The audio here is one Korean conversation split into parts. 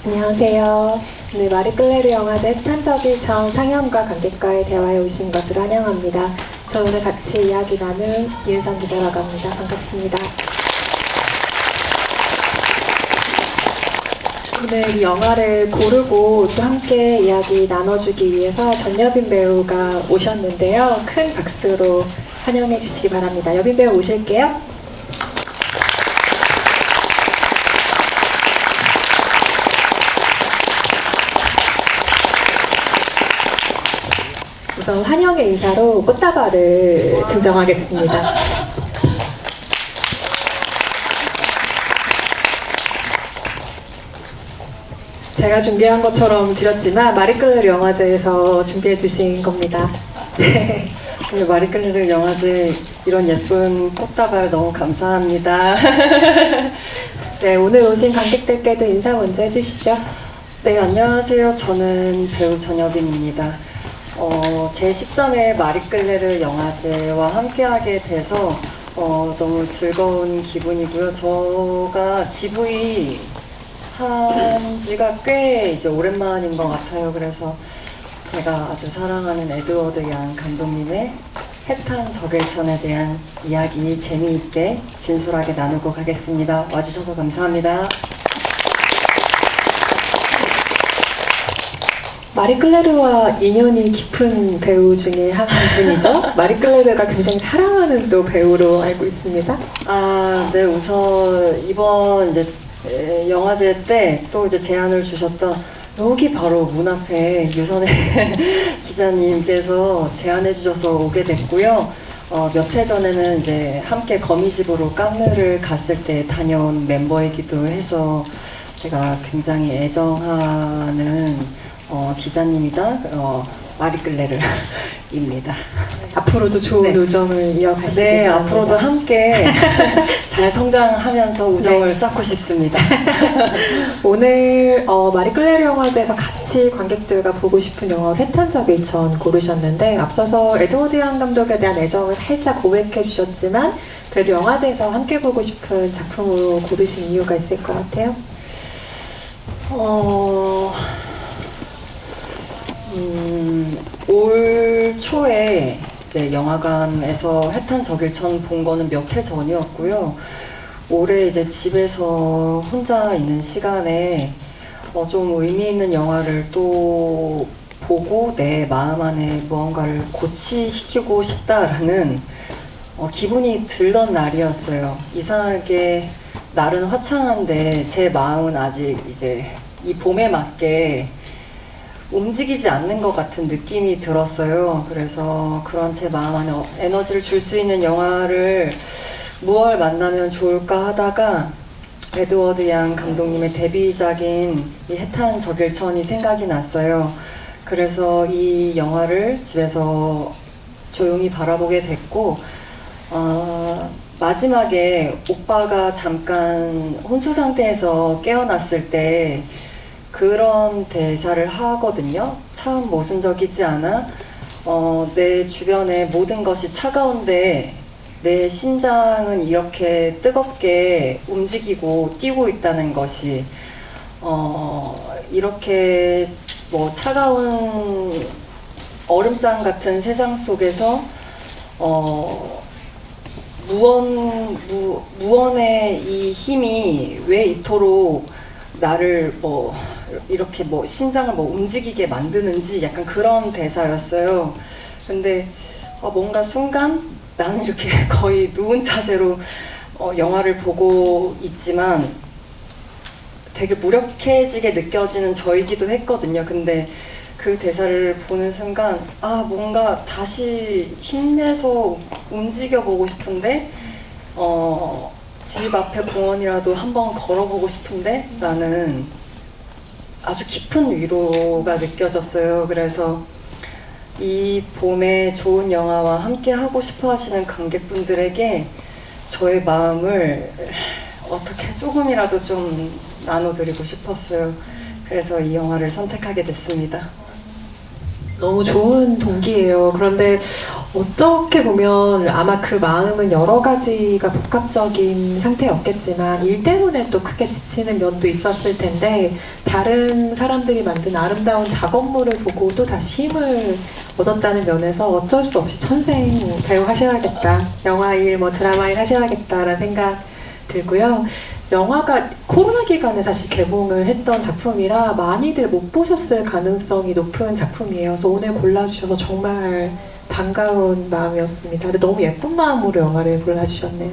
안녕하세요. 오늘 마리끌레르 영화제 해탄적일 전 상영과 관객과의 대화에 오신 것을 환영합니다. 저 오늘 같이 이야기 나눌 이은성 기자라고 합니다. 반갑습니다. 오늘 이 영화를 고르고 또 함께 이야기 나눠주기 위해서 전여빈 배우가 오셨는데요. 큰 박수로 환영해 주시기 바랍니다. 여빈 배우 오실게요. 우선 환영의 인사로 꽃다발을 증정하겠습니다. 제가 준비한 것처럼 드렸지만 마리끌레르 영화제에서 준비해 주신 겁니다. 네. 마리끌레르 영화제 이런 예쁜 꽃다발 너무 감사합니다. 네, 오늘 오신 관객들께도 인사 먼저 해주시죠. 네, 안녕하세요. 저는 배우 전여빈입니다. 제13회 마리끌레르 영화제와 함께하게 돼서 너무 즐거운 기분이고요. 제가 GV 한 지가 꽤 이제 오랜만인 것 같아요. 그래서 제가 아주 사랑하는 에드워드 양 감독님의 해탄 적일천에 대한 이야기 재미있게 진솔하게 나누고 가겠습니다. 와주셔서 감사합니다. 마리끌레르와 인연이 깊은 배우 중에 한 분이죠. 마리끌레르가 굉장히 사랑하는 또 배우로 알고 있습니다. 네, 우선 이번 이제 영화제 때 또 이제 제안을 주셨던 여기 바로 문 앞에 유선혜 기자님께서 제안해 주셔서 오게 됐고요. 몇 해 전에는 이제 함께 거미집으로 깐느를 갔을 때 다녀온 멤버이기도 해서 제가 굉장히 애정하는 기자님이자 마리끌레르입니다. 앞으로도 좋은 네. 우정을 이어가시길 네, 바랍니다. 앞으로도 함께 잘 성장하면서 우정을 네. 쌓고 싶습니다. 오늘 마리끌레르 영화제에서 같이 관객들과 보고 싶은 영화 해탄적일천 고르셨는데 앞서서 에드워드 양 감독에 대한 애정을 살짝 고백해 주셨지만 그래도 영화제에서 함께 보고 싶은 작품으로 고르신 이유가 있을 것 같아요? 올 초에 이제 영화관에서 해탄 적일천 본 거는 몇 해 전이었고요. 올해 이제 집에서 혼자 있는 시간에 좀 의미 있는 영화를 또 보고 내 마음 안에 무언가를 고치시키고 싶다라는 기분이 들던 날이었어요. 이상하게 날은 화창한데 제 마음은 아직 이제 이 봄에 맞게 움직이지 않는 것 같은 느낌이 들었어요. 그래서 그런 제 마음 안에 에너지를 줄 수 있는 영화를 무얼 만나면 좋을까 하다가 에드워드 양 감독님의 데뷔작인 이 해탄 적일천이 생각이 났어요. 그래서 이 영화를 집에서 조용히 바라보게 됐고 마지막에 오빠가 잠깐 혼수 상태에서 깨어났을 때 그런 대사를 하거든요. 참 모순적이지 않아? 내 주변의 모든 것이 차가운데 내 심장은 이렇게 뜨겁게 움직이고 뛰고 있다는 것이 이렇게 뭐 차가운 얼음장 같은 세상 속에서 무언의 이 힘이 왜 이토록 나를 이렇게 심장을 움직이게 만드는지 약간 그런 대사였어요. 근데 뭔가 순간 나는 이렇게 거의 누운 자세로 영화를 보고 있지만 되게 무력해지게 느껴지는 저이기도 했거든요. 근데 그 대사를 보는 순간 뭔가 다시 힘내서 움직여보고 싶은데 집 앞에 공원이라도 한번 걸어보고 싶은데 라는 아주 깊은 위로가 느껴졌어요. 그래서 이 봄에 좋은 영화와 함께 하고 싶어 하시는 관객분들에게 저의 마음을 어떻게 조금이라도 좀 나눠드리고 싶었어요. 그래서 이 영화를 선택하게 됐습니다. 너무 좋은 동기예요. 그런데 어떻게 보면 아마 그 마음은 여러 가지가 복합적인 상태였겠지만 일 때문에 또 크게 지치는 면도 있었을 텐데 다른 사람들이 만든 아름다운 작업물을 보고 또 다시 힘을 얻었다는 면에서 어쩔 수 없이 천생 배우 하셔야겠다, 영화 일, 뭐 드라마 일 하셔야겠다라는 생각 들고요. 영화가 코로나 기간에 사실 개봉을 했던 작품이라 많이들 못 보셨을 가능성이 높은 작품이에요. 그래서 오늘 골라주셔서 정말 반가운 마음이었습니다. 근데 너무 예쁜 마음으로 영화를 골라주셨네요.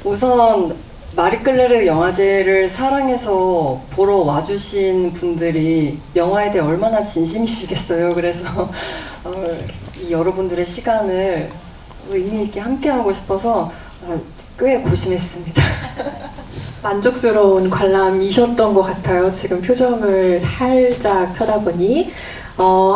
우선 마리끌레르 영화제를 사랑해서 보러 와주신 분들이 영화에 대해 얼마나 진심이시겠어요. 그래서 이 여러분들의 시간을 의미 있게 함께하고 싶어서 꽤 고심했습니다. 만족스러운 관람이셨던 것 같아요. 지금 표정을 살짝 쳐다보니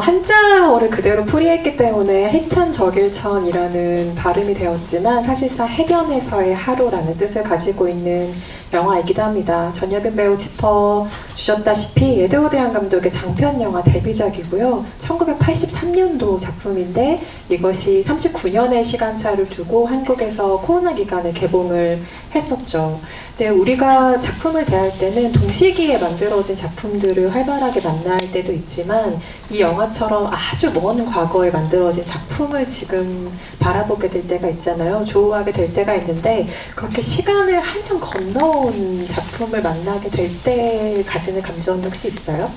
한자어를 그대로 풀이했기 때문에 해탄적일천이라는 발음이 되었지만 사실상 해변에서의 하루라는 뜻을 가지고 있는 영화이기도 합니다. 전여빈 배우 짚어주셨다시피 에드워드 양 감독의 장편 영화 데뷔작이고요. 1983년도 작품인데 이것이 39년의 시간차를 두고 한국에서 코로나 기간에 개봉을 했었죠. 근데 우리가 작품을 대할 때는 동시기에 만들어진 작품들을 활발하게 만날 때도 있지만 이 영화처럼 아주 먼 과거에 만들어진 작품을 지금 바라보게 될 때가 있잖아요. 조우하게 될 때가 있는데 그렇게 시간을 한참 건너온 작품을 만나게 될 때 가지는 감정이 혹시 있어요?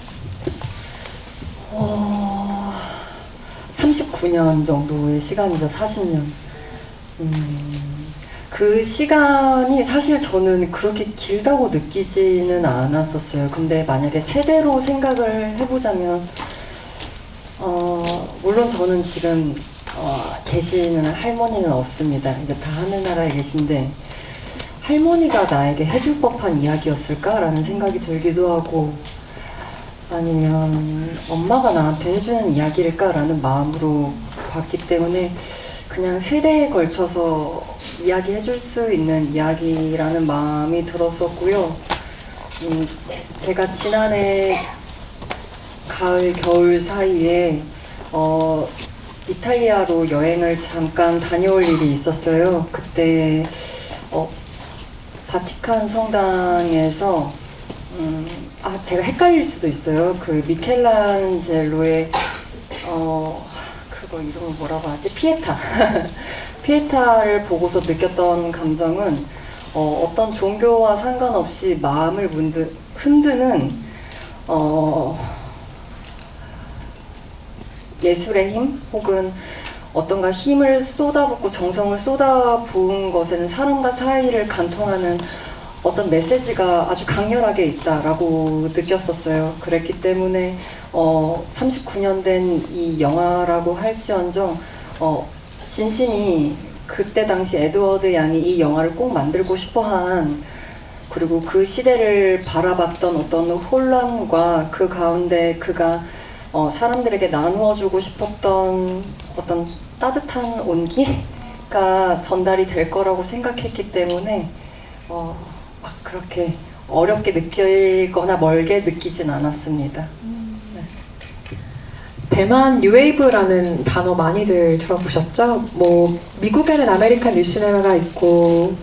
39년 정도의 시간이죠. 40년. 그 시간이 사실 저는 그렇게 길다고 느끼지는 않았었어요. 근데 만약에 세대로 생각을 해보자면 물론 저는 지금 계시는 할머니는 없습니다. 이제 다 하늘나라에 계신데 할머니가 나에게 해줄 법한 이야기였을까라는 생각이 들기도 하고 아니면 엄마가 나한테 해주는 이야기일까라는 마음으로 봤기 때문에 그냥 세대에 걸쳐서 이야기해줄 수 있는 이야기라는 마음이 들었었고요. 제가 지난해 가을, 겨울 사이에 이탈리아로 여행을 잠깐 다녀올 일이 있었어요. 그때 바티칸 성당에서 제가 헷갈릴 수도 있어요. 그 미켈란젤로의 그거 이름을 뭐라고 하지? 피에타. 피에타를 보고서 느꼈던 감정은 어떤 종교와 상관없이 마음을 흔드는 예술의 힘 혹은 어떤가 힘을 쏟아붓고 정성을 쏟아부은 것에는 사람과 사이를 간통하는 어떤 메시지가 아주 강렬하게 있다라고 느꼈었어요. 그랬기 때문에 39년 된 이 영화라고 할지언정 진심이 그때 당시 에드워드 양이 이 영화를 꼭 만들고 싶어한 그리고 그 시대를 바라봤던 어떤 혼란과 그 가운데 그가 사람들에게 나누어주고 싶었던 어떤 따뜻한 온기가 전달이 될 거라고 생각했기 때문에 막 그렇게 어렵게 느끼거나 멀게 느끼진 않았습니다. 대만 뉴웨이브라는 단어 많이들 들어보셨죠? 뭐 미국에는 아메리칸 뉴시네마가 있고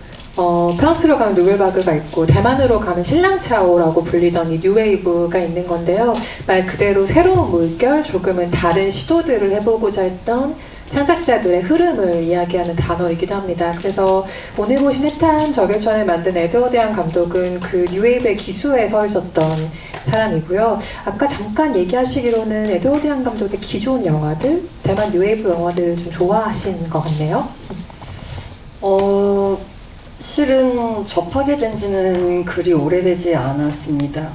프랑스로 가면 누벨바그가 있고 대만으로 가면 신랑차오라고 불리던 이 뉴웨이브가 있는 건데요. 말 그대로 새로운 물결, 조금은 다른 시도들을 해보고자 했던 창작자들의 흐름을 이야기하는 단어이기도 합니다. 그래서 오늘 보신 해탄적일천을 만든 에드워드 양 감독은 그 뉴웨이브의 기수에 서 있었던 사람이고요. 아까 잠깐 얘기하시기로는 에드워드 양 감독의 기존 영화들, 대만 뉴웨이브 영화들을 좀 좋아하신 것 같네요. 실은 접하게 된 지는 그리 오래되지 않았습니다.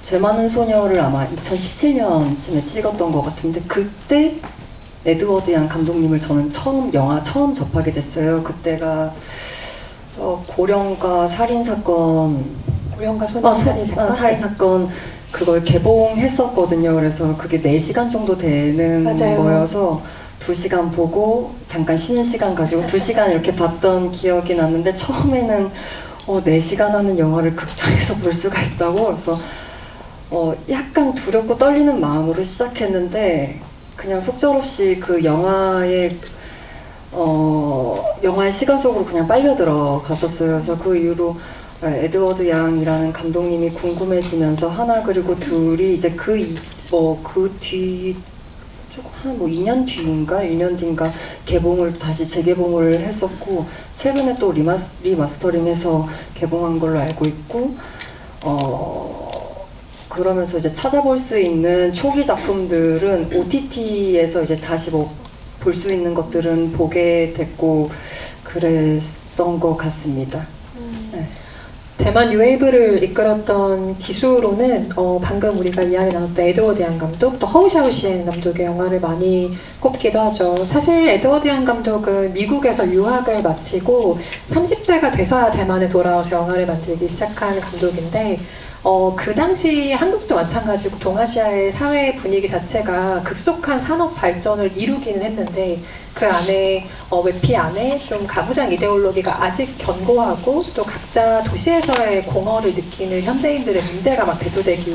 죄 많은 소녀를 아마 2017년쯤에 찍었던 것 같은데 그때 에드워드 양 감독님을 저는 영화 처음 접하게 됐어요. 그때가 고령가 살인사건 고령가 소녀 살인사건 그걸 개봉했었거든요. 그래서 그게 4시간 정도 되는 맞아요. 거여서 2시간 보고 잠깐 쉬는 시간 가지고 2시간 이렇게 봤던 기억이 났는데 처음에는 4시간 하는 영화를 극장에서 볼 수가 있다고 그래서 약간 두렵고 떨리는 마음으로 시작했는데 그냥 속절없이 그 영화의 시간 속으로 그냥 빨려 들어갔었어요. 그래서 그 이후로 에드워드 양이라는 감독님이 궁금해지면서 하나 그리고 둘이 이제 한 2년 뒤인가 1년 뒤인가 다시 재개봉을 했었고 최근에 또 리마스터링해서 개봉한 걸로 알고 있고 그러면서 이제 찾아볼 수 있는 초기 작품들은 OTT에서 이제 다시 볼 수 있는 것들은 보게 됐고 그랬던 것 같습니다. 네. 대만 뉴웨이브를 이끌었던 기수로는 방금 우리가 이야기 나눴던 에드워드 양 감독, 또 허우 샤오시엔 감독의 영화를 많이 꼽기도 하죠. 사실 에드워드 양 감독은 미국에서 유학을 마치고 30대가 돼서야 대만에 돌아와서 영화를 만들기 시작한 감독인데 그 당시 한국도 마찬가지고 동아시아의 사회 분위기 자체가 급속한 산업 발전을 이루기는 했는데 그 안에 외피 안에 좀 가부장 이데올로기가 아직 견고하고 또 각자 도시에서의 공허를 느끼는 현대인들의 문제가 막 대두되기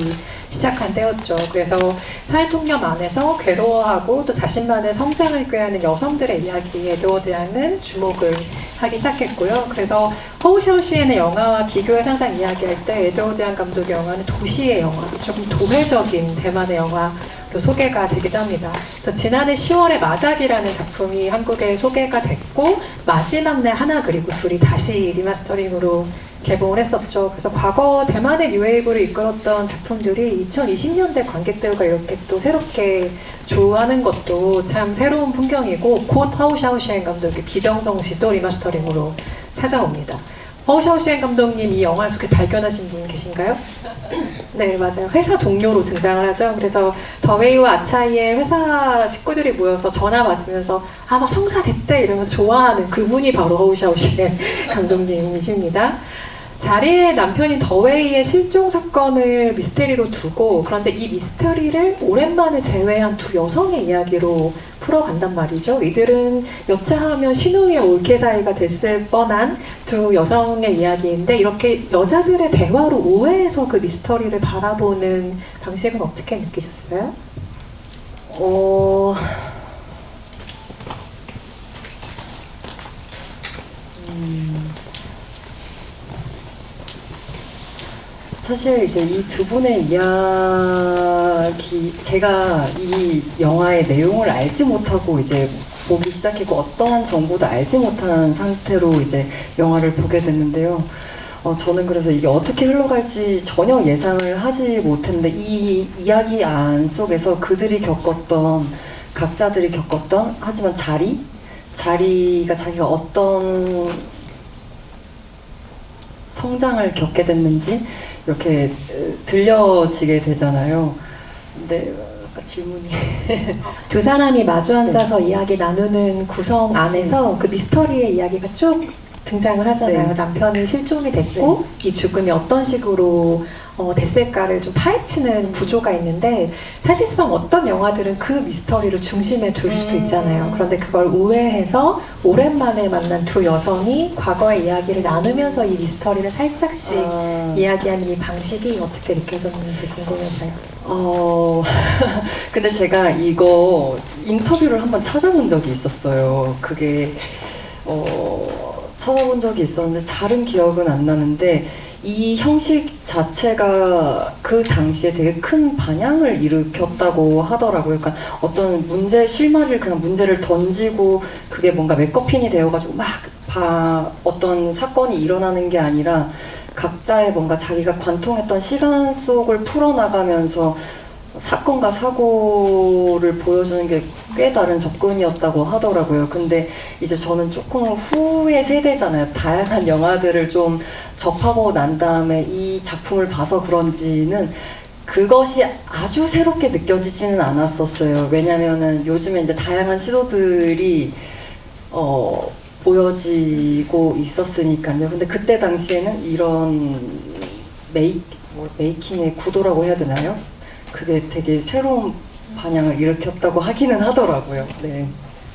시작한 때였죠. 그래서 사회통념 안에서 괴로워하고 또 자신만의 성장을 꾀하는 여성들의 이야기에 에드워드 양은 주목을 하기 시작했고요. 그래서 허우 샤오시엔의 영화와 비교해서 항상 이야기할 때 에드워드 양 감독의 영화는 도시의 영화, 조금 도회적인 대만의 영화로 소개가 되기도 합니다. 그래서 지난해 10월에 마작이라는 작품이 한국에 소개가 됐고 마지막 날 하나 그리고 둘이 다시 리마스터링으로 개봉을 했었죠. 그래서 과거 대만의 뉴웨이브를 이끌었던 작품들이 2020년대 관객들과 이렇게 또 새롭게 조우하는 것도 참 새로운 풍경이고 곧 허우 샤오시엔 감독의 비정성시도 리마스터링으로 찾아옵니다. 허우 샤오시엔 감독님 이 영화에서 그렇게 발견하신 분 계신가요? 네, 맞아요. 회사 동료로 등장을 하죠. 그래서 더웨이와 아차이의 회사 식구들이 모여서 전화 받으면서 나 성사 됐대 이러면서 좋아하는 그분이 바로 허우 샤오시엔 감독님이십니다. 자리의 남편인 더웨이의 실종 사건을 미스테리로 두고 그런데 이 미스테리를 오랜만에 재회한 두 여성의 이야기로 풀어간단 말이죠. 이들은 여차하면 신우이의 올케사이가 됐을 뻔한 두 여성의 이야기인데 이렇게 여자들의 대화로 오해해서 그 미스터리를 바라보는 방식은 어떻게 느끼셨어요? 사실 이제 이 두 분의 이야기, 제가 이 영화의 내용을 알지 못하고 이제 보기 시작했고 어떠한 정보도 알지 못한 상태로 이제 영화를 보게 됐는데요. 저는 그래서 이게 어떻게 흘러갈지 전혀 예상을 하지 못했는데 이 이야기 안 속에서 각자들이 겪었던 하지만 자리가 자기가 어떤 성장을 겪게 됐는지 이렇게 들려지게 되잖아요. 근데 아까 질문이 두 사람이 마주 앉아서 이야기 나누는 구성 안에서 그 미스터리의 이야기가 쭉 등장을 하잖아요. 네. 남편이 실종이 됐고 이 죽음이 어떤 식으로 됐을까를 좀 파헤치는 구조가 있는데 사실상 어떤 영화들은 그 미스터리를 중심에 둘 수도 있잖아요. 그런데 그걸 우회해서 오랜만에 만난 두 여성이 과거의 이야기를 나누면서 이 미스터리를 살짝씩 이야기하는 이 방식이 어떻게 느껴졌는지 궁금해서요. 근데 제가 이거 인터뷰를 한번 찾아본 적이 있었어요. 그게 찾아본 적이 있었는데 잘은 기억은 안 나는데 이 형식 자체가 그 당시에 되게 큰 반향을 일으켰다고 하더라고요. 그러니까 어떤 실마리를 그냥 문제를 던지고 그게 뭔가 맥거핀이 되어가지고 어떤 사건이 일어나는 게 아니라 각자의 뭔가 자기가 관통했던 시간 속을 풀어나가면서 사건과 사고를 보여주는 게 꽤 다른 접근이었다고 하더라고요. 근데 이제 저는 조금 후의 세대잖아요. 다양한 영화들을 좀 접하고 난 다음에 이 작품을 봐서 그런지는 그것이 아주 새롭게 느껴지지는 않았었어요. 왜냐면은 요즘에 이제 다양한 시도들이 보여지고 있었으니까요. 근데 그때 당시에는 이런 메이킹의 구도라고 해야 되나요? 그게 되게 새로운 반향을 일으켰다고 하기는 하더라고요. 네.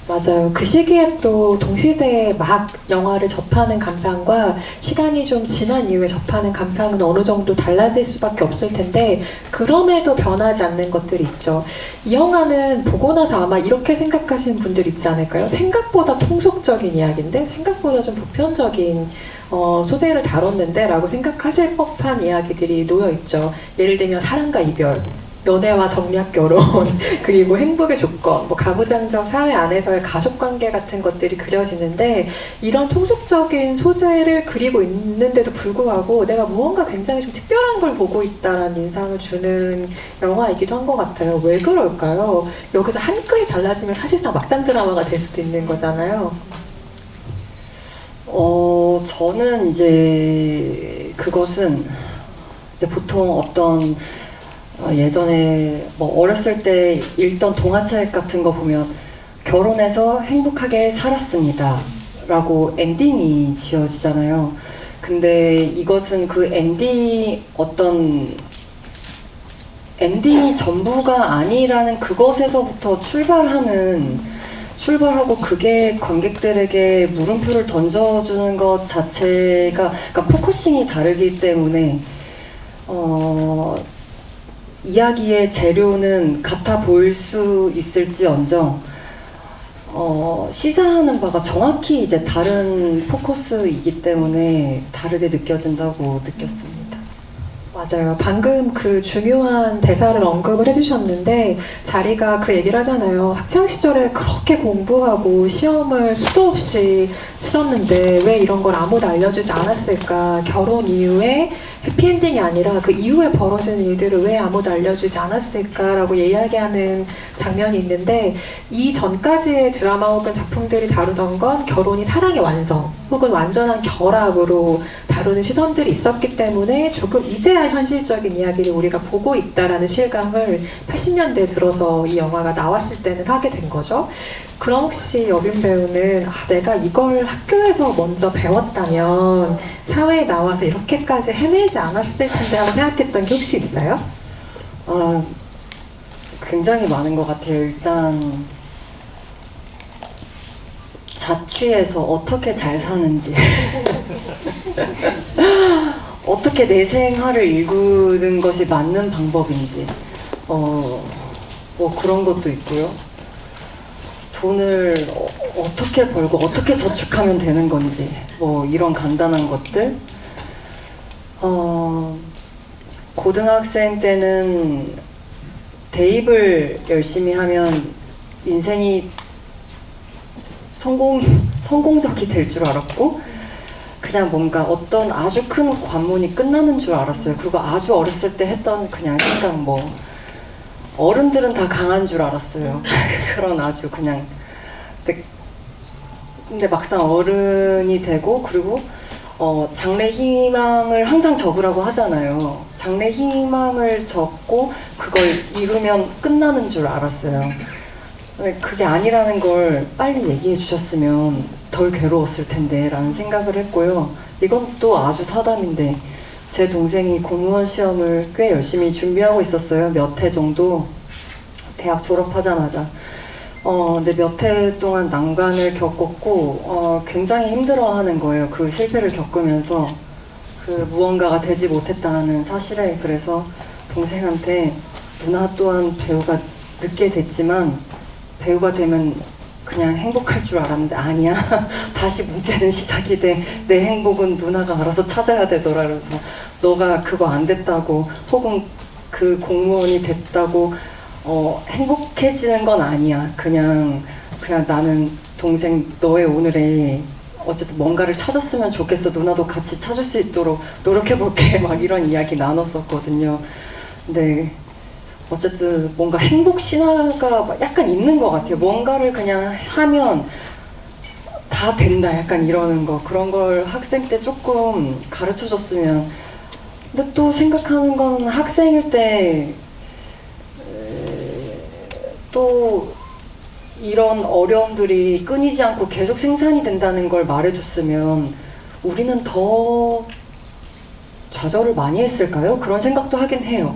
맞아요. 그 시기에 또 동시대에 막 영화를 접하는 감상과 시간이 좀 지난 이후에 접하는 감상은 어느 정도 달라질 수밖에 없을 텐데 그럼에도 변하지 않는 것들이 있죠. 이 영화는 보고 나서 아마 이렇게 생각하시는 분들 있지 않을까요? 생각보다 통속적인 이야기인데 생각보다 좀 보편적인 소재를 다뤘는데 라고 생각하실 법한 이야기들이 놓여있죠. 예를 들면 사랑과 이별, 연애와 정략 결혼, 그리고 행복의 조건, 뭐 가부장적 사회 안에서의 가족관계 같은 것들이 그려지는데 이런 통속적인 소재를 그리고 있는데도 불구하고 내가 무언가 굉장히 좀 특별한 걸 보고 있다는 인상을 주는 영화이기도 한 것 같아요. 왜 그럴까요? 여기서 한 끗이 달라지면 사실상 막장 드라마가 될 수도 있는 거잖아요. 저는 이제 그것은 이제 보통 어떤 예전에 뭐 어렸을 때 읽던 동화책 같은 거 보면 결혼해서 행복하게 살았습니다 라고 엔딩이 지어지잖아요. 근데 이것은 그 어떤 엔딩이 전부가 아니라는 그것에서부터 출발하고 그게 관객들에게 물음표를 던져주는 것 자체가, 그러니까 포커싱이 다르기 때문에 이야기의 재료는 같아 보일 수 있을지언정 시사하는 바가 정확히 이제 다른 포커스이기 때문에 다르게 느껴진다고 느꼈습니다. 맞아요. 방금 그 중요한 대사를 언급을 해주셨는데 자리가 그 얘기를 하잖아요. 학창시절에 그렇게 공부하고 시험을 수도 없이 치렀는데 왜 이런 걸 아무도 알려주지 않았을까? 결혼 이후에 해피엔딩이 아니라 그 이후에 벌어지는 일들을 왜 아무도 알려주지 않았을까라고 이야기하는 장면이 있는데 이 전까지의 드라마 혹은 작품들이 다루던 건 결혼이 사랑의 완성 혹은 완전한 결합으로 다루는 시선들이 있었기 때문에 조금 이제야 현실적인 이야기를 우리가 보고 있다라는 실감을 80년대에 들어서 이 영화가 나왔을 때는 하게 된 거죠. 그럼 혹시 여빈 배우는 내가 이걸 학교에서 먼저 배웠다면 사회에 나와서 이렇게까지 헤매지 않았을 텐데 하고 생각했던 게 혹시 있어요? 굉장히 많은 것 같아요. 일단 자취해서 어떻게 잘 사는지 어떻게 내 생활을 일구는 것이 맞는 방법인지 뭐 그런 것도 있고요. 돈을 어떻게 벌고 어떻게 저축하면 되는 건지 뭐 이런 간단한 것들. 고등학생 때는 대입을 열심히 하면 인생이 성공적이 될 줄 알았고 그냥 뭔가 어떤 아주 큰 관문이 끝나는 줄 알았어요. 그리고 아주 어렸을 때 했던 그냥 생각 뭐 어른들은 다 강한 줄 알았어요. 그런 아주 그냥 근데 막상 어른이 되고 그리고 장래 희망을 항상 적으라고 하잖아요. 장래 희망을 적고 그걸 이루면 끝나는 줄 알았어요. 근데 그게 아니라는 걸 빨리 얘기해 주셨으면 덜 괴로웠을 텐데 라는 생각을 했고요. 이건 또 아주 사담인데 제 동생이 공무원 시험을 꽤 열심히 준비하고 있었어요. 몇 해 정도 대학 졸업하자마자. 근데 몇 해 동안 난관을 겪었고 굉장히 힘들어하는 거예요. 그 실패를 겪으면서 그 무언가가 되지 못했다는 사실에. 그래서 동생한테 누나 또한 배우가 늦게 됐지만 배우가 되면 그냥 행복할 줄 알았는데 아니야. 다시 문제는 시작이 돼. 내 행복은 누나가 알아서 찾아야 되더라. 그래서 너가 그거 안 됐다고 혹은 그 공무원이 됐다고 행복해지는 건 아니야. 그냥 나는 동생 너의 오늘에 어쨌든 뭔가를 찾았으면 좋겠어. 누나도 같이 찾을 수 있도록 노력해볼게. 막 이런 이야기 나눴었거든요. 근데 어쨌든 뭔가 행복 신화가 약간 있는 것 같아요. 뭔가를 그냥 하면 다 된다. 약간 이러는 거. 그런 걸 학생 때 조금 가르쳐줬으면. 근데 또 생각하는 건 학생일 때 또 이런 어려움들이 끊이지 않고 계속 생산이 된다는 걸 말해줬으면 우리는 더 좌절을 많이 했을까요? 그런 생각도 하긴 해요.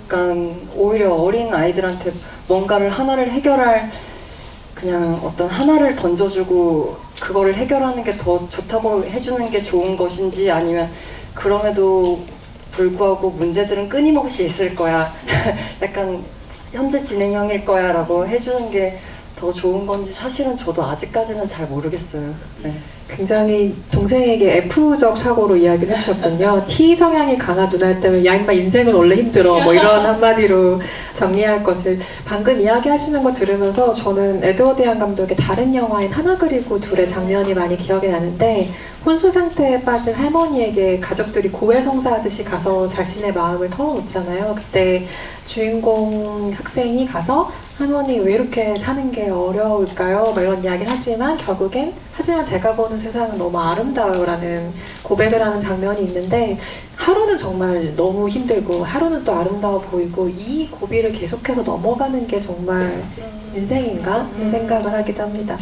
그러니까 오히려 어린 아이들한테 뭔가를 하나를 해결할 그냥 어떤 하나를 던져주고 그거를 해결하는 게 더 좋다고 해주는 게 좋은 것인지, 아니면 그럼에도 불구하고 문제들은 끊임없이 있을 거야. 약간 현재 진행형일 거야 라고 해주는 게 더 좋은 건지 사실은 저도 아직까지는 잘 모르겠어요. 네. 굉장히 동생에게 F적 사고로 이야기를 해주셨군요. T 성향이 강한 누나일 때면 야 인마 인생은 원래 힘들어 뭐 이런 한마디로 정리할 것을 방금 이야기하시는 거 들으면서 저는 에드워드 양 감독의 다른 영화인 하나 그리고 둘의 장면이 많이 기억이 나는데, 혼수 상태에 빠진 할머니에게 가족들이 고해성사하듯이 가서 자신의 마음을 털어놓잖아요. 그때 주인공 학생이 가서 할머니 왜 이렇게 사는 게 어려울까요? 막 이런 이야기를 하지만 결국엔 하지만 제가 보는 세상은 너무 아름다워요 라는 고백을 하는 장면이 있는데, 하루는 정말 너무 힘들고 하루는 또 아름다워 보이고 이 고비를 계속해서 넘어가는 게 정말 인생인가 하는 생각을 하기도 합니다.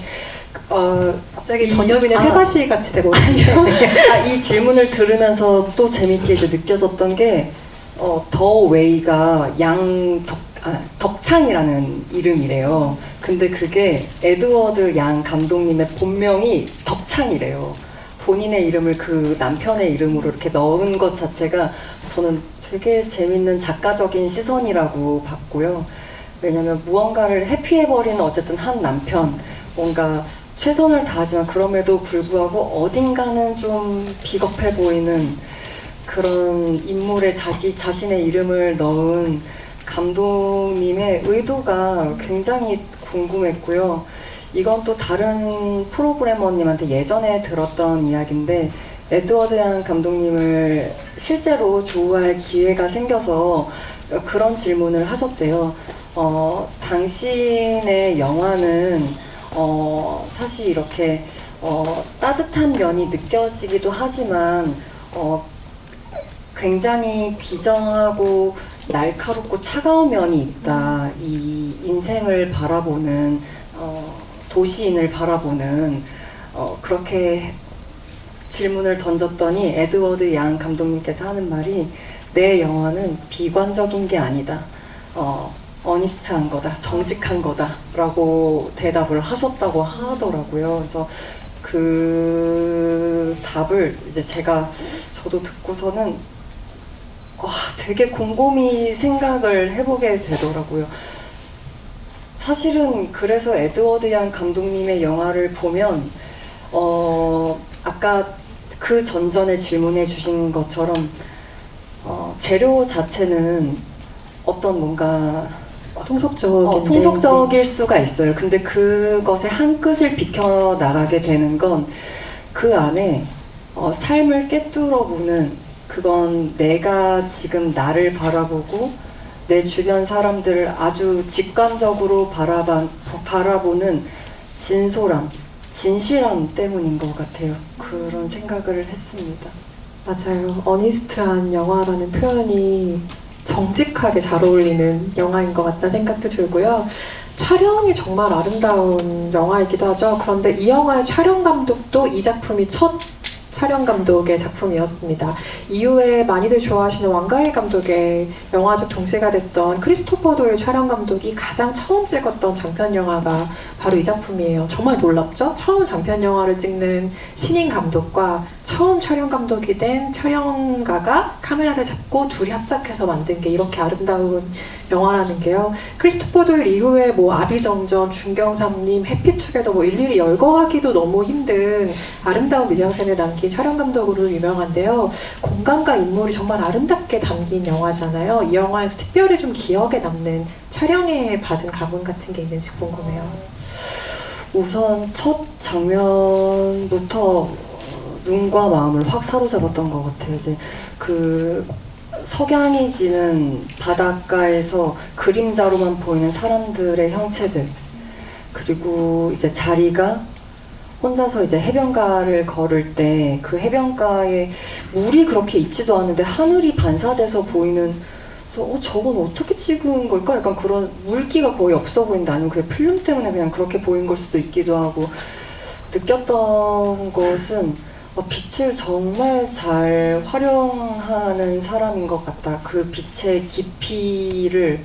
갑자기 전여빈의 세바시 같이 되거든요. 이 질문을 들으면서 또 재밌게 이제 느껴졌던 게, 더 웨이가 덕창이라는 이름이래요. 근데 그게 에드워드 양 감독님의 본명이 덕창이래요. 본인의 이름을 그 남편의 이름으로 이렇게 넣은 것 자체가 저는 되게 재밌는 작가적인 시선이라고 봤고요. 왜냐면 무언가를 회피해버리는 어쨌든 한 남편, 뭔가 최선을 다하지만 그럼에도 불구하고 어딘가는 좀 비겁해 보이는 그런 인물에 자기 자신의 이름을 넣은 감독님의 의도가 굉장히 궁금했고요. 이건 또 다른 프로그래머님한테 예전에 들었던 이야기인데, 에드워드 양 감독님을 실제로 조우할 기회가 생겨서 그런 질문을 하셨대요. 당신의 영화는 사실 이렇게 따뜻한 면이 느껴지기도 하지만 굉장히 비정하고 날카롭고 차가운 면이 있다. 이 인생을 바라보는 도시인을 바라보는 그렇게 질문을 던졌더니 에드워드 양 감독님께서 하는 말이, 내 영화는 비관적인 게 아니다. 어니스트한 거다. 정직한 거다. 라고 대답을 하셨다고 하더라고요. 그래서 그 답을 이제 저도 듣고서는 되게 곰곰이 생각을 해보게 되더라고요. 사실은 그래서 에드워드 양 감독님의 영화를 보면 아까 그 전전에 질문해 주신 것처럼 재료 자체는 어떤 뭔가 통속적일 수가 있어요. 근데 그것의 한 끗을 비켜 나가게 되는 건 그 안에 삶을 꿰뚫어 보는, 그건 내가 지금 나를 바라보고 내 주변 사람들을 아주 직관적으로 바라보는 진솔함, 진실함 때문인 것 같아요. 그런 생각을 했습니다. 맞아요. 어니스트한 영화라는 표현이 정직하게 잘 어울리는 영화인 것 같다는 생각도 들고요. 촬영이 정말 아름다운 영화이기도 하죠. 그런데 이 영화의 촬영 감독도 이 작품이 첫 촬영 감독의 작품이었습니다. 이후에 많이들 좋아하시는 왕가일 감독의 영화적 동시가 됐던 크리스토퍼 도일 촬영 감독이 가장 처음 찍었던 장편 영화가 바로 이 작품이에요. 정말 놀랍죠? 처음 장편 영화를 찍는 신인 감독과 처음 촬영 감독이 된 촬영가가 카메라를 잡고 둘이 합작해서 만든 게 이렇게 아름다운 영화라는 게요. 크리스토퍼 도일 이후에 뭐 아비정전, 중경삼님, 해피투게더 뭐 일일이 열거하기도 너무 힘든 아름다운 미장센을 남긴 촬영 감독으로 유명한데요. 공간과 인물이 정말 아름답게 담긴 영화잖아요. 이 영화에서 특별히 좀 기억에 남는 촬영에 받은 감흥 같은 게 있는지 궁금해요. 우선 첫 장면부터 눈과 마음을 확 사로잡았던 것 같아요. 이제 그 석양이 지는 바닷가에서 그림자로만 보이는 사람들의 형체들, 그리고 이제 자리가 혼자서 이제 해변가를 걸을 때 그 해변가에 물이 그렇게 있지도 않은데 하늘이 반사돼서 보이는, 그래서 저건 어떻게 찍은 걸까? 약간 그런 물기가 거의 없어 보인다. 아니면 그게 필름 때문에 그냥 그렇게 보인 걸 수도 있기도 하고, 느꼈던 것은 빛을 정말 잘 활용하는 사람인 것 같다. 그 빛의 깊이를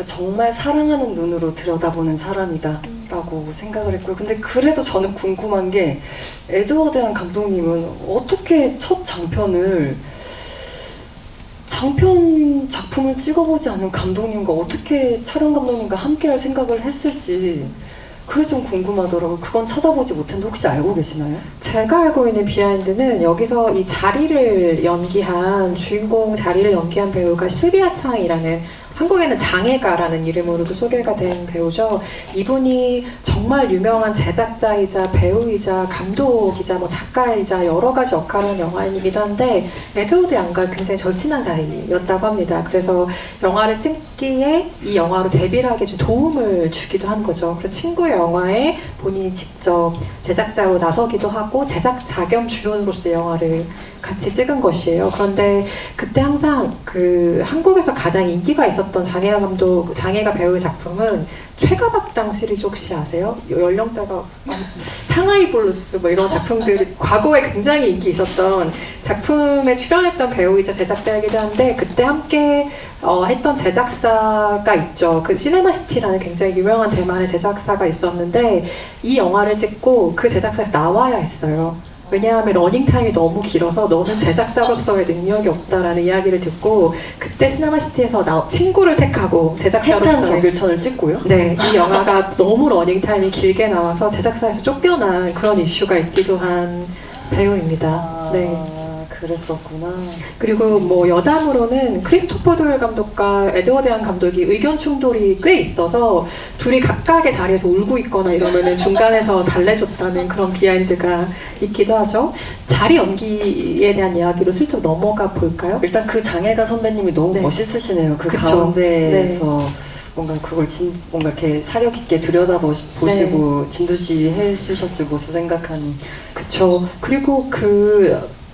정말 사랑하는 눈으로 들여다보는 사람이다라고 생각을 했고요. 근데 그래도 저는 궁금한 게 에드워드한 감독님은 어떻게 첫 장편 작품을 찍어보지 않은 감독님과 어떻게 촬영 감독님과 함께할 생각을 했을지 그게 좀 궁금하더라고요. 그건 찾아보지 못했는데 혹시 알고 계시나요? 제가 알고 있는 비하인드는 여기서 이 자리를 연기한 주인공 자리를 연기한 배우가 실비아 창이라는 한국에는 장애가라는 이름으로도 소개가 된 배우죠. 이분이 정말 유명한 제작자이자 배우이자 감독이자 뭐 작가이자 여러 가지 역할을 한 영화인이기도 한데 에드워드 양과 굉장히 절친한 사이였다고 합니다. 그래서 영화를 찍기에 이 영화로 데뷔를 하게 좀 도움을 주기도 한 거죠. 그래서 친구 영화에 본인이 직접 제작자로 나서기도 하고 제작자 겸 주연으로서 영화를 같이 찍은 것이에요. 그런데 그때 항상 그 한국에서 가장 인기가 있었던 장혜가 배우의 작품은 최가박당 시리즈 혹시 아세요? 연령대가 상하이 블루스 뭐 이런 작품들 과거에 굉장히 인기 있었던 작품에 출연했던 배우이자 제작자이기도 한데 그때 함께 했던 제작사가 있죠. 그 시네마시티라는 굉장히 유명한 대만의 제작사가 있었는데 이 영화를 찍고 그 제작사에서 나와야 했어요. 왜냐하면 러닝타임이 너무 길어서 너는 제작자로서의 능력이 없다라는 이야기를 듣고 그때 시네마시티에서 친구를 택하고 제작자로서 해탄 정글천을 찍고요? 네, 이 영화가 너무 러닝타임이 길게 나와서 제작사에서 쫓겨난 그런 이슈가 있기도 한 배우입니다. 네. 그랬었구나. 그리고 뭐 여담으로는 크리스토퍼 도일 감독과 에드워드 양 감독이 의견 충돌이 꽤 있어서 둘이 각각의 자리에서 울고 있거나 이러면은 중간에서 달래줬다는 그런 비하인드가 있기도 하죠. 자리 연기에 대한 이야기로 슬쩍 넘어가 볼까요? 일단 그 장혜가 선배님이 너무 네. 멋있으시네요. 그 그쵸. 가운데에서 네. 뭔가 그걸 뭔가 이렇게 사력 있게 들여다보시고 네. 진두지 해주셨을 모습 생각하니. 그쵸. 그리고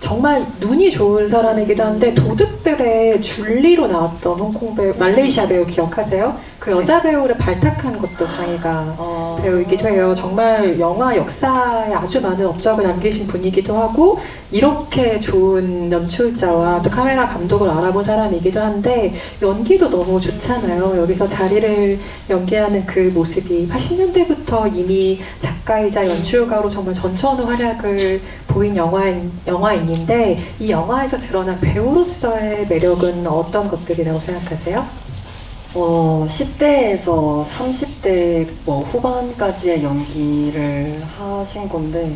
정말 눈이 좋은 사람이기도 한데 도둑들의 줄리로 나왔던 홍콩 배우, 말레이시아 배우 기억하세요? 그 여자 배우를 발탁한 것도 장혜가 배우이기도 해요. 정말 영화 역사에 아주 많은 업적을 남기신 분이기도 하고 이렇게 좋은 연출자와 또 카메라 감독을 알아본 사람이기도 한데 연기도 너무 좋잖아요. 여기서 자리를 연기하는 그 모습이 80년대부터 이미 작가이자 연출가로 정말 전천후 활약을 보인 영화인인데 이 영화에서 드러난 배우로서의 매력은 어떤 것들이라고 생각하세요? 10대에서 30대 후반까지의 연기를 하신 건데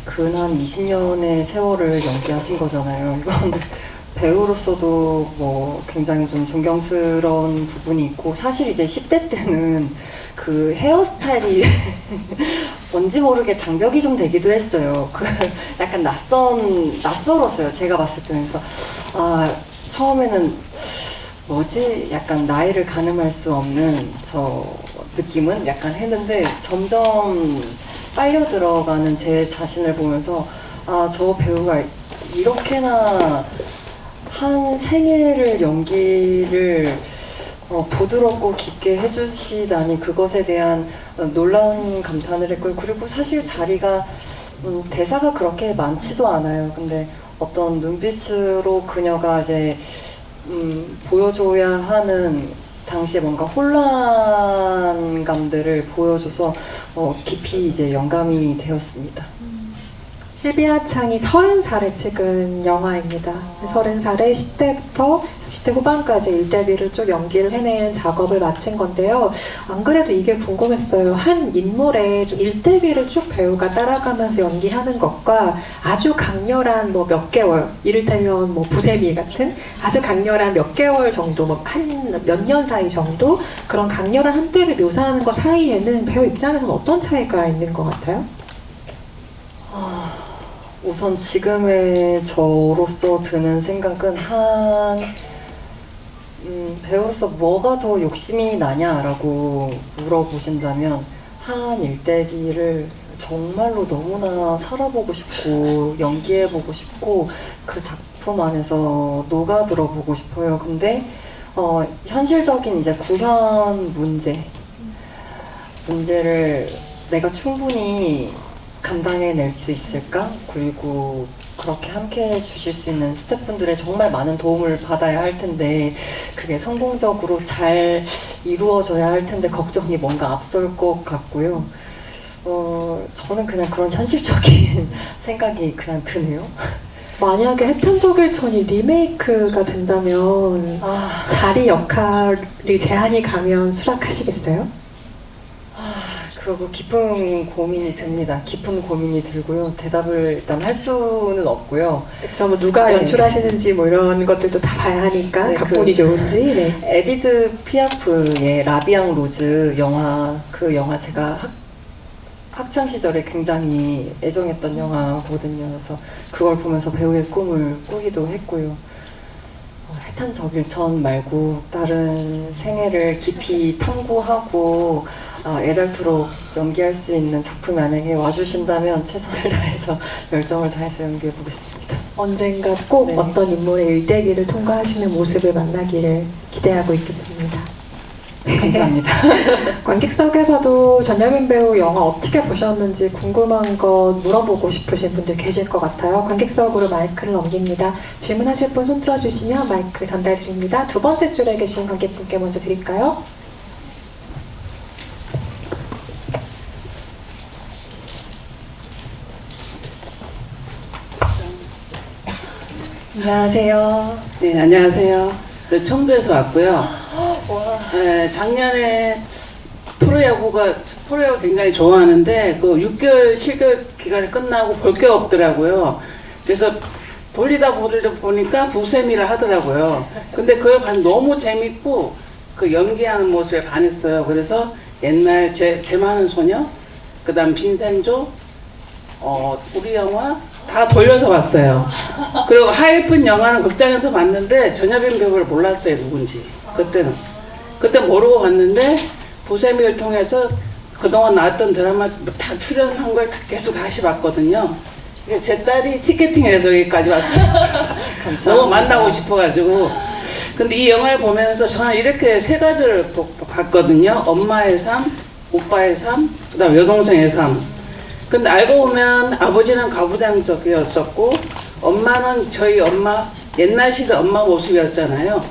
근한 20년의 세월을 연기하신 거잖아요. 이건 배우로서도 굉장히 좀 존경스러운 부분이 있고 사실 이제 10대 때는 그 헤어스타일이 뭔지 모르게 장벽이 좀 되기도 했어요. 약간 낯설었어요. 제가 봤을 때는. 그래서 처음에는 약간 나이를 가늠할 수 없는 저 느낌은 약간 했는데 점점 빨려 들어가는 제 자신을 보면서 저 배우가 이렇게나 한 생애를 연기를 부드럽고 깊게 해주시다니 그것에 대한 놀라운 감탄을 했고요. 그리고 사실 자리가 대사가 그렇게 많지도 않아요. 근데 어떤 눈빛으로 그녀가 이제 보여줘야 하는 당시에 뭔가 혼란감들을 보여줘서 깊이 이제 영감이 되었습니다. 실비아 창이 30살에 찍은 영화입니다. 30살에 10대부터 10대 후반까지 일대기를 쭉 연기를 해낸 작업을 마친 건데요. 안 그래도 이게 궁금했어요. 한 인물의 좀 일대기를 쭉 배우가 따라가면서 연기하는 것과 아주 강렬한 몇 개월, 이를테면 부세미 같은 아주 강렬한 몇 개월 정도, 한 몇 년 사이 정도 그런 강렬한 한때를 묘사하는 것 사이에는 배우 입장에서는 어떤 차이가 있는 것 같아요? 우선 지금의 저로서 드는 생각은 배우로서 뭐가 더 욕심이 나냐라고 물어보신다면 한 일대기를 정말로 너무나 살아보고 싶고 연기해보고 싶고 그 작품 안에서 녹아들어보고 싶어요. 근데 현실적인 이제 구현 문제를 내가 충분히 감당해낼 수 있을까? 그리고 그렇게 함께 해주실 수 있는 스태프분들의 정말 많은 도움을 받아야 할 텐데 그게 성공적으로 잘 이루어져야 할 텐데 걱정이 뭔가 앞설 것 같고요. 저는 그냥 그런 현실적인 생각이 그냥 드네요. 만약에 해탄저길천이 리메이크가 된다면 자리 역할이 제한이 가면 수락하시겠어요? 그거 깊은 고민이 듭니다. 깊은 고민이 들고요. 대답을 일단 할 수는 없고요. 그쵸, 뭐 누가 네. 연출하시는지 뭐 이런 것들도 다 봐야 하니까 네, 각본이 좋은지. 네. 에디드 피아프의 라비앙 로즈 영화, 그 영화 제가 학창 시절에 굉장히 애정했던 영화거든요. 그래서 그걸 보면서 배우의 꿈을 꾸기도 했고요. 해탄저길천 말고 다른 생애를 깊이 탐구하고 애달토록 연기할 수 있는 작품이 만약에 와주신다면 최선을 다해서 열정을 다해서 연기해 보겠습니다. 언젠가 꼭 네. 어떤 인물의 일대기를 통과하시는 모습을 만나기를 기대하고 있겠습니다. 감사합니다. 관객석에서도 전여빈 배우 영화 어떻게 보셨는지 궁금한 것 물어보고 싶으신 분들 계실 것 같아요. 관객석으로 마이크를 넘깁니다. 질문하실 분 손 들어주시면 마이크 전달드립니다. 두 번째 줄에 계신 관객분께 먼저 드릴까요? 안녕하세요. 네, 안녕하세요. 저 청주에서 왔고요. 와. 네, 작년에 프로야구 굉장히 좋아하는데 그 6개월, 7개월 기간이 끝나고 볼 게 없더라고요. 그래서 보리다 보니까 부세미라 하더라고요. 근데 그걸 너무 재밌고 그 연기하는 모습에 반했어요. 그래서 옛날 제 많은 소녀, 그 다음 빈센조, 우리 영화 다 돌려서 봤어요. 그리고 하이픈 영화는 극장에서 봤는데 전여빈 배우를 몰랐어요, 누군지. 그때 모르고 봤는데 부세미를 통해서 그동안 나왔던 드라마 다 출연한 걸 계속 다시 봤거든요. 제 딸이 티켓팅을 해서 여기까지 왔어요. 너무 만나고 싶어가지고. 근데 이 영화를 보면서 저는 이렇게 세 가지를 봤거든요. 엄마의 삶, 오빠의 삶, 그 다음 여동생의 삶. 근데 알고 보면 아버지는 가부장적이었었고 엄마는 저희 엄마, 옛날 시대 엄마 모습이었잖아요.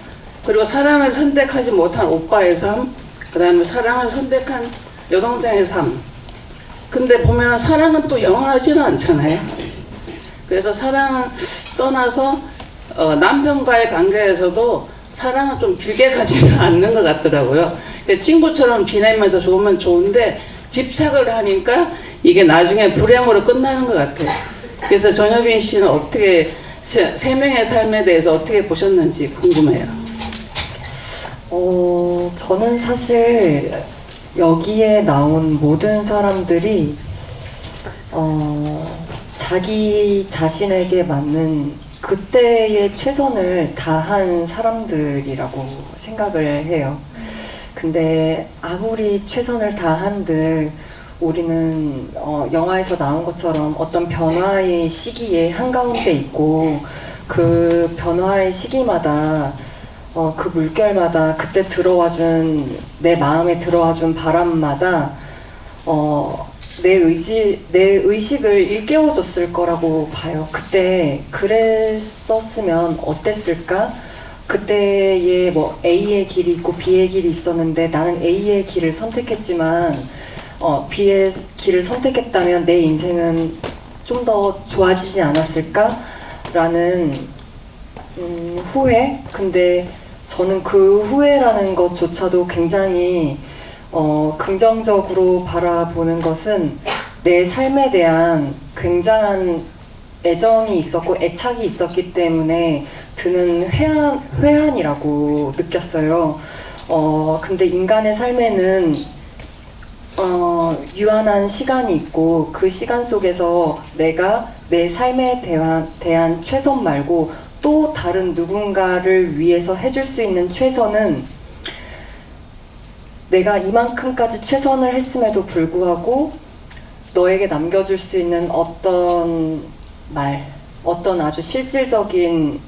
그리고 사랑을 선택하지 못한 오빠의 삶, 그 다음에 사랑을 선택한 여동생의 삶. 근데 보면 사랑은 또 영원하지는 않잖아요. 그래서 사랑을 떠나서 남편과의 관계에서도 사랑은 좀 길게 가지는 않는 것 같더라고요. 친구처럼 지내면서 좋으면 좋은데 집착을 하니까 이게 나중에 불행으로 끝나는 것 같아요. 그래서 전여빈 씨는 어떻게 세 명의 삶에 대해서 어떻게 보셨는지 궁금해요. 저는 사실 여기에 나온 모든 사람들이 자기 자신에게 맞는 그때의 최선을 다한 사람들이라고 생각을 해요. 근데 아무리 최선을 다한들 우리는 영화에서 나온 것처럼 어떤 변화의 시기에 한가운데 있고 그 변화의 시기마다 그 물결마다 그때 들어와준 내 마음에 들어와준 바람마다 내 의식을 일깨워줬을 거라고 봐요. 그때 그랬었으면 어땠을까? 그때에 뭐 A의 길이 있고 B의 길이 있었는데 나는 A의 길을 선택했지만 B의 길을 선택했다면 내 인생은 좀 더 좋아지지 않았을까? 라는 후회? 근데 저는 그 후회라는 것조차도 굉장히 긍정적으로 바라보는 것은 내 삶에 대한 굉장한 애정이 있었고 애착이 있었기 때문에 드는 회한이라고 느꼈어요. 근데 인간의 삶에는 유한한 시간이 있고 그 시간 속에서 내가 내 삶에 대한 최선 말고 또 다른 누군가를 위해서 해줄 수 있는 최선은 내가 이만큼까지 최선을 했음에도 불구하고 너에게 남겨줄 수 있는 어떤 말, 어떤 아주 실질적인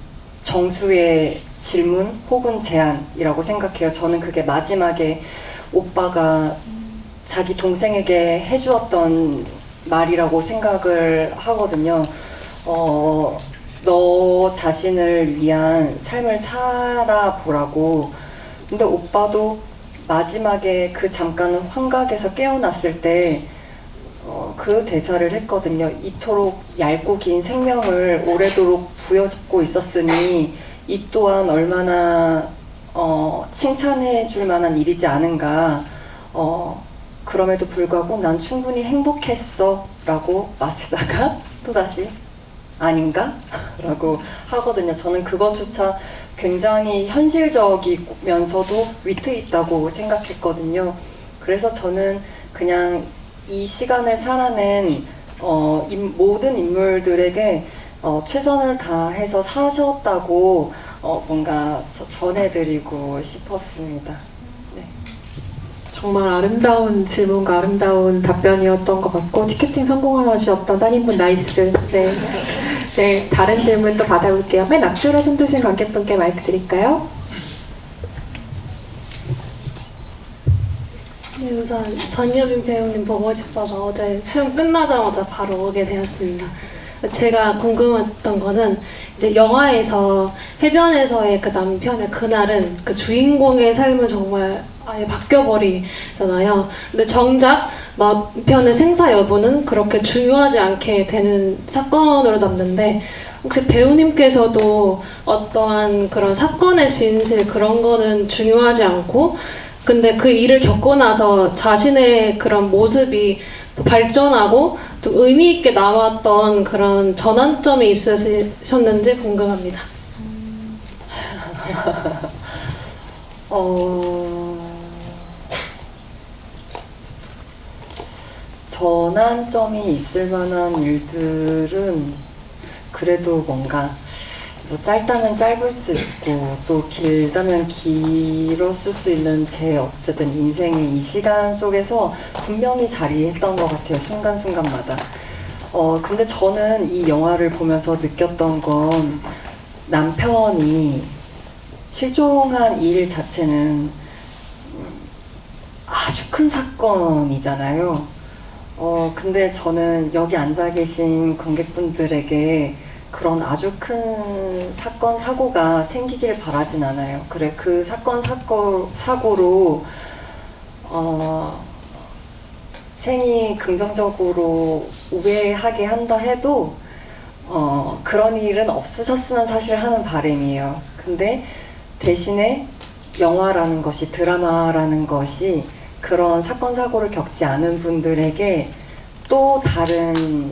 정수의 질문 혹은 제안이라고 생각해요. 저는 그게 마지막에 오빠가 자기 동생에게 해주었던 말이라고 생각을 하거든요. 너 자신을 위한 삶을 살아보라고. 근데 오빠도 마지막에 그 잠깐 환각에서 깨어났을 때 그 대사를 했거든요. 이토록 얇고 긴 생명을 오래도록 부여잡고 있었으니 이 또한 얼마나 칭찬해 줄 만한 일이지 않은가. 그럼에도 불구하고 난 충분히 행복했어 라고 마치다가 또다시 아닌가? 라고 하거든요. 저는 그것조차 굉장히 현실적이면서도 위트 있다고 생각했거든요. 그래서 저는 그냥 이 시간을 살아낸 모든 인물들에게 최선을 다해서 사셨다고 뭔가 전해드리고 싶었습니다. 네. 정말 아름다운 질문과 아름다운 답변이었던 것 같고 티켓팅 성공하셨던 따님분 나이스. 네. 네, 다른 질문 또 받아볼게요. 맨 앞줄에 손 드신 관객분께 마이크 드릴까요? 네, 우선 전여빈 배우님 보고 싶어서 어제 시험 끝나자마자 바로 오게 되었습니다. 제가 궁금했던 거는 이제 영화에서 해변에서의 그 남편의 그날은 그 주인공의 삶은 정말 아예 바뀌어버리잖아요. 근데 정작 남편의 생사 여부는 그렇게 중요하지 않게 되는 사건으로 남는데 혹시 배우님께서도 어떠한 그런 사건의 진실 그런 거는 중요하지 않고 근데 그 일을 겪고 나서 자신의 그런 모습이 또 발전하고 또 의미 있게 남았던 그런 전환점이 있으셨는지 궁금합니다. 전환점이 있을 만한 일들은 그래도 뭔가 뭐 짧다면 짧을 수 있고 또 길다면 길었을 수 있는 제 어쨌든 인생의 이 시간 속에서 분명히 자리했던 것 같아요. 순간순간마다. 근데 저는 이 영화를 보면서 느꼈던 건 남편이 실종한 일 자체는 아주 큰 사건이잖아요. 근데 저는 여기 앉아 계신 관객분들에게 그런 아주 큰 사건, 사고가 생기길 바라진 않아요. 그래, 그 사건, 사고로, 생이 긍정적으로 우회하게 한다 해도, 그런 일은 없으셨으면 사실 하는 바람이에요. 근데 대신에 영화라는 것이, 드라마라는 것이 그런 사건, 사고를 겪지 않은 분들에게 또 다른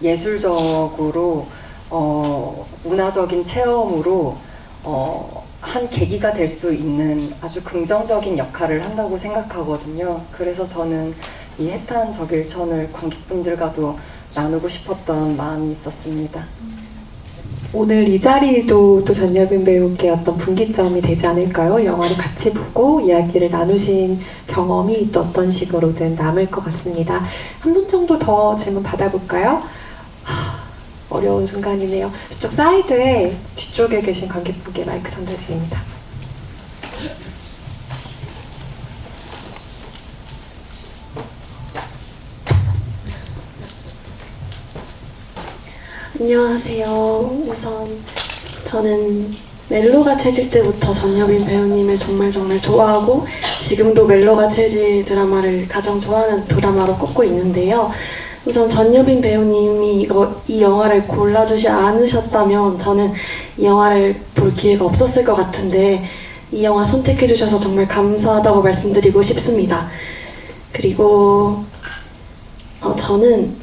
예술적으로 문화적인 체험으로 한 계기가 될 수 있는 아주 긍정적인 역할을 한다고 생각하거든요. 그래서 저는 이 해탄 적일천을 관객분들과도 나누고 싶었던 마음이 있었습니다. 오늘 이 자리도 또 전여빈 배우께 어떤 분기점이 되지 않을까요? 영화를 같이 보고 이야기를 나누신 경험이 또 어떤 식으로든 남을 것 같습니다. 한 분 정도 더 질문 받아볼까요? 어려운 순간이네요. 저쪽 사이드에 뒤쪽에 계신 관객분께 마이크 전달드립니다. 안녕하세요. 우선 저는 멜로가 체질 때부터 전여빈 배우님을 정말 좋아하고 지금도 멜로가 체질 드라마를 가장 좋아하는 드라마로 꼽고 있는데요. 우선 전여빈 배우님이 이 영화를 골라주지 않으셨다면 저는 이 영화를 볼 기회가 없었을 것 같은데 이 영화 선택해 주셔서 정말 감사하다고 말씀드리고 싶습니다. 그리고 저는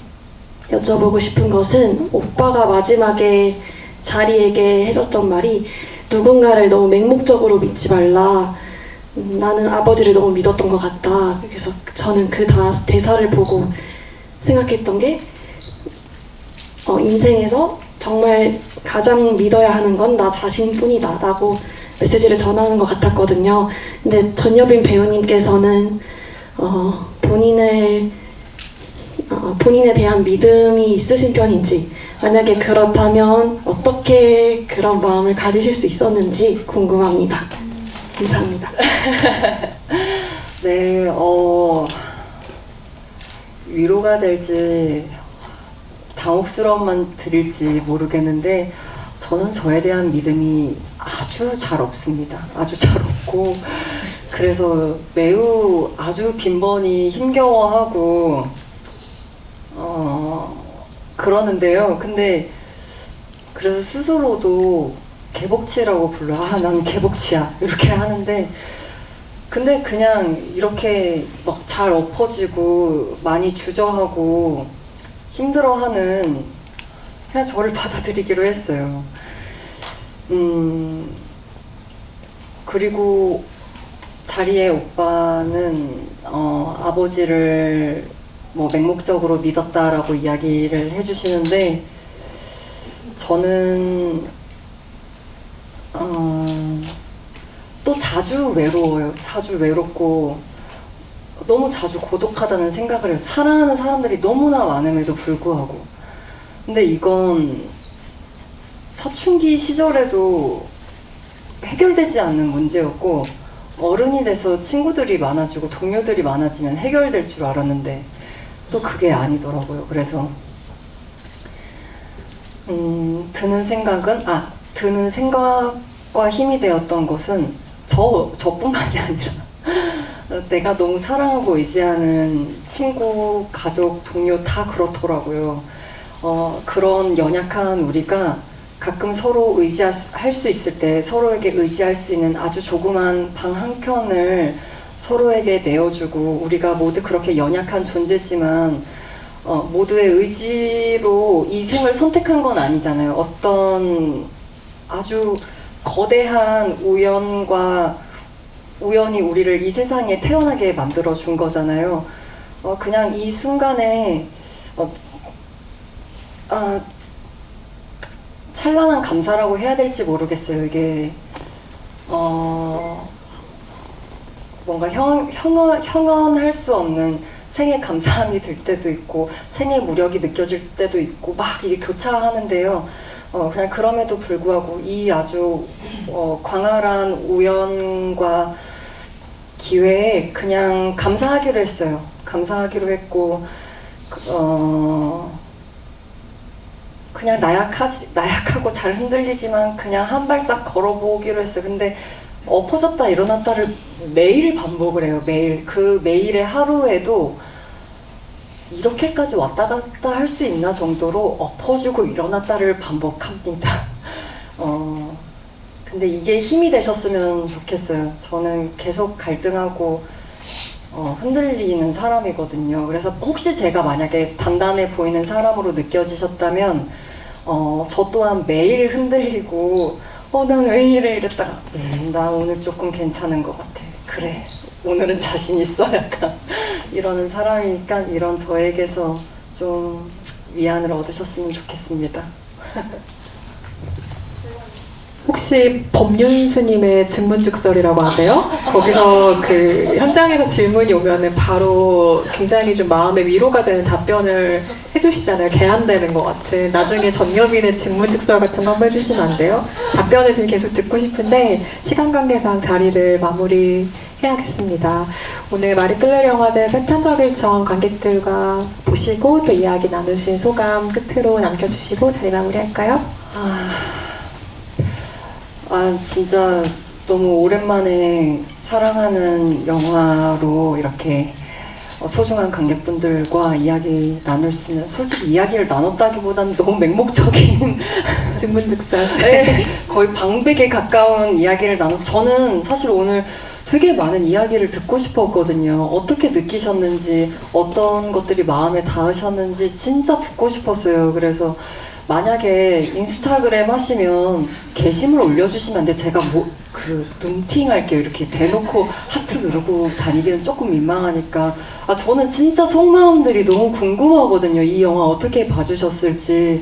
여쭤보고 싶은 것은 오빠가 마지막에 자리에게 해줬던 말이 누군가를 너무 맹목적으로 믿지 말라. 나는 아버지를 너무 믿었던 것 같다. 그래서 저는 그 대사를 보고 생각했던 게 인생에서 정말 가장 믿어야 하는 건 나 자신뿐이다 라고 메시지를 전하는 것 같았거든요. 근데 전여빈 배우님께서는 본인에 대한 믿음이 있으신 편인지 만약에 그렇다면 어떻게 그런 마음을 가지실 수 있었는지 궁금합니다. 감사합니다. 네, 위로가 될지 당혹스러움만 드릴지 모르겠는데 저는 저에 대한 믿음이 아주 잘 없습니다. 아주 잘 없고 그래서 매우 아주 빈번히 힘겨워하고 그러는데요. 근데 그래서 스스로도 개복치라고 불러. 아, 난 개복치야. 이렇게 하는데 근데 그냥 이렇게 막 잘 엎어지고 많이 주저하고 힘들어하는 그냥 저를 받아들이기로 했어요. 그리고 자리에 오빠는 아버지를 뭐 맹목적으로 믿었다라고 이야기를 해주시는데 저는 또 자주 외로워요. 자주 외롭고 너무 자주 고독하다는 생각을 해요. 사랑하는 사람들이 너무나 많음에도 불구하고. 근데 이건 사춘기 시절에도 해결되지 않는 문제였고 어른이 돼서 친구들이 많아지고 동료들이 많아지면 해결될 줄 알았는데 또 그게 아니더라고요. 그래서 드는 생각과 힘이 되었던 것은 저뿐만이 아니라 내가 너무 사랑하고 의지하는 친구, 가족, 동료 다 그렇더라고요. 그런 연약한 우리가 가끔 서로 의지할 수 있을 때 서로에게 의지할 수 있는 아주 조그만 방 한켠을 서로에게 내어주고 우리가 모두 그렇게 연약한 존재지만 모두의 의지로 이 생을 선택한 건 아니잖아요. 어떤 아주 거대한 우연이 우리를 이 세상에 태어나게 만들어 준 거잖아요. 그냥 이 순간에 찬란한 감사라고 해야 될지 모르겠어요. 이게 뭔가 형언할 수 없는 생의 감사함이 들 때도 있고 생의 무력이 느껴질 때도 있고 막 이게 교차하는데요. 그냥 그럼에도 불구하고 이 아주 광활한 우연과 기회에 그냥 감사하기로 했어요. 감사하기로 했고 그냥 나약하고 잘 흔들리지만 그냥 한 발짝 걸어보기로 했어요. 근데 엎어졌다 일어났다를 매일 반복을 해요. 매일. 그 매일의 하루에도 이렇게까지 왔다 갔다 할 수 있나 정도로 엎어지고 일어났다를 반복합니다. 근데 이게 힘이 되셨으면 좋겠어요. 저는 계속 갈등하고 흔들리는 사람이거든요. 그래서 혹시 제가 만약에 단단해 보이는 사람으로 느껴지셨다면 저 또한 매일 흔들리고 난 왜 이래 이랬다가 나 오늘 조금 괜찮은 것 같아. 그래 오늘은 자신 있어 약간 이러는 사람이니까 이런 저에게서 좀 위안을 얻으셨으면 좋겠습니다. 혹시 법륜 스님의 증문즉설이라고 아세요? 거기서 그 현장에서 질문이 오면은 바로 굉장히 좀 마음의 위로가 되는 답변을 해주시잖아요. 개안되는 것 같은. 나중에 전여빈의 증문즉설 같은 거 한번 해주시면 안 돼요? 답변을 지금 계속 듣고 싶은데 시간 관계상 자리를 마무리해야겠습니다. 오늘 마리끌레르 영화제 세탄적일청 관객들과 보시고 또 이야기 나누신 소감 끝으로 남겨주시고 자리 마무리할까요? 진짜 너무 오랜만에 사랑하는 영화로 이렇게 소중한 관객분들과 이야기 나눌 수 있는, 솔직히 이야기를 나눴다기보다는 너무 맹목적인 증문즉설. 네, 거의 방백에 가까운 이야기를 나눠서 저는 사실 오늘 되게 많은 이야기를 듣고 싶었거든요. 어떻게 느끼셨는지, 어떤 것들이 마음에 닿으셨는지 진짜 듣고 싶었어요. 그래서 만약에 인스타그램 하시면 게시물 올려주시면 안 돼요. 제가 눈팅할게요. 이렇게 대놓고 하트 누르고 다니기는 조금 민망하니까. 저는 진짜 속마음들이 너무 궁금하거든요. 이 영화 어떻게 봐주셨을지.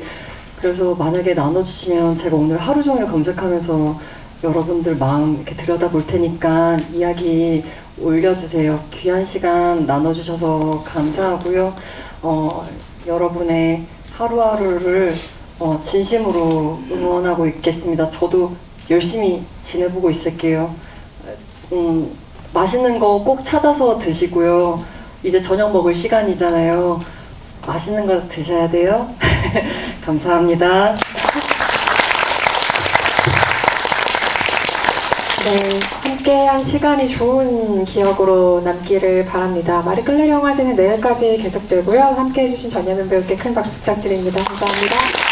그래서 만약에 나눠주시면 제가 오늘 하루 종일 검색하면서 여러분들 마음 이렇게 들여다볼 테니까 이야기 올려주세요. 귀한 시간 나눠주셔서 감사하고요. 여러분의 하루하루를 진심으로 응원하고 있겠습니다. 저도 열심히 지내보고 있을게요. 맛있는 거 꼭 찾아서 드시고요. 이제 저녁 먹을 시간이잖아요. 맛있는 거 드셔야 돼요. 감사합니다. 네, 함께한 시간이 좋은 기억으로 남기를 바랍니다. 마리 클레르 영화제는 내일까지 계속되고요. 함께해 주신 전여민 배우께 큰 박수 부탁드립니다. 감사합니다.